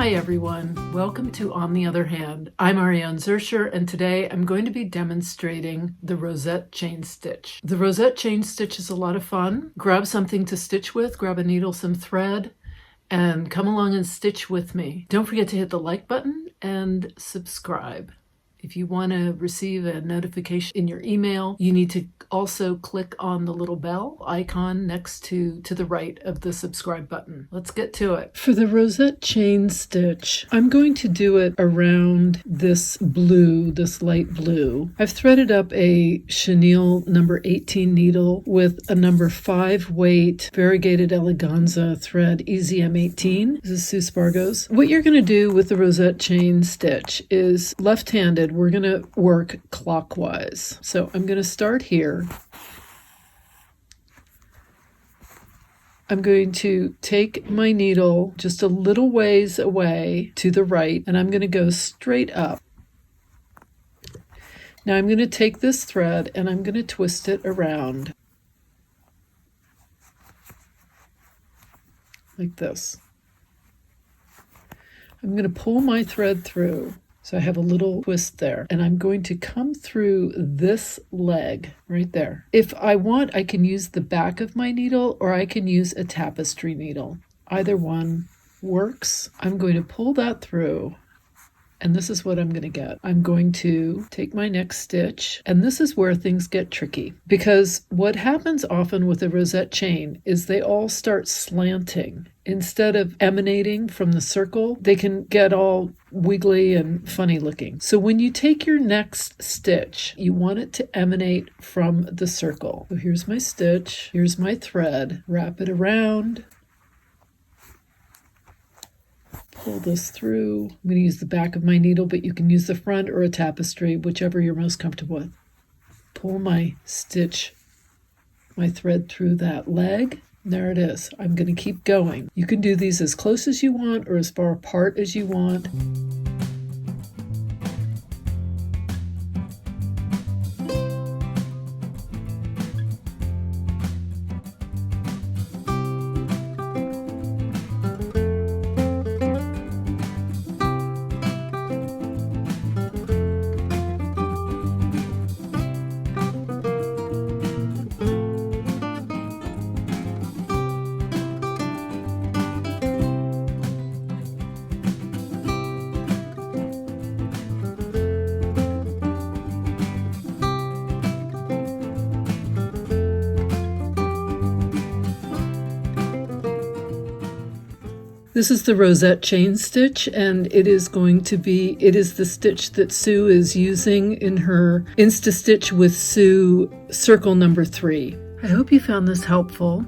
Hi everyone, welcome to On the Other Hand. I'm Ariane Zurcher, and today I'm going to be demonstrating the Rosette Chain Stitch. The Rosette Chain Stitch is a lot of fun. Grab something to stitch with, grab a needle, some thread, and come along and stitch with me. Don't forget to hit the like button and subscribe. If you want to receive a notification in your email, you need to also click on the little bell icon next to the right of the subscribe button. Let's get to it. For the Rosette Chain Stitch, I'm going to do it around this blue, this light blue. I've threaded up a chenille number 18 needle with a number 5 weight variegated eleganza thread, Easy M18. This is Sue Spargo's. What you're going to do with the Rosette Chain Stitch is left-handed. We're going to work clockwise. So I'm going to start here. I'm going to take my needle just a little ways away to the right, and I'm going to go straight up. Now I'm going to take this thread and I'm going to twist it around like this. I'm going to pull my thread through. So I have a little twist there, and I'm going to come through this leg right there. If I want, I can use the back of my needle, or I can use a tapestry needle. Either one works. I'm going to pull that through, and this is what I'm going to get. I'm going to take my next stitch, and this is where things get tricky, because what happens often with a rosette chain is they all start slanting. Instead of emanating from the circle, they can get all wiggly and funny looking. So when you take your next stitch, you want it to emanate from the circle. So here's my stitch, here's my thread, wrap it around, pull this through. I'm going to use the back of my needle, but you can use the front or a tapestry, whichever you're most comfortable with. Pull my stitch, my thread through that leg. There it is. I'm going to keep going. You can do these as close as you want or as far apart as you want. This is the Rosette Chain Stitch, and it is the stitch that Sue is using in her Instastitchwithsue circle number 3. I hope you found this helpful.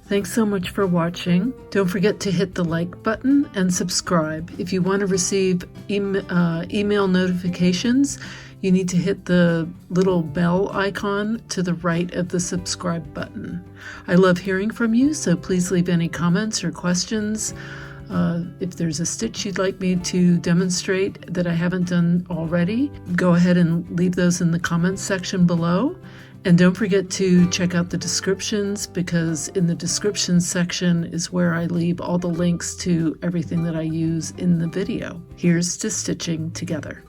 Thanks so much for watching. Don't forget to hit the like button and subscribe. If you want to receive email notifications, you need to hit the little bell icon to the right of the subscribe button. I love hearing from you, so please leave any comments or questions. If there's a stitch you'd like me to demonstrate that I haven't done already, go ahead and leave those in the comments section below. And don't forget to check out the descriptions, because in the description section is where I leave all the links to everything that I use in the video. Here's to stitching together.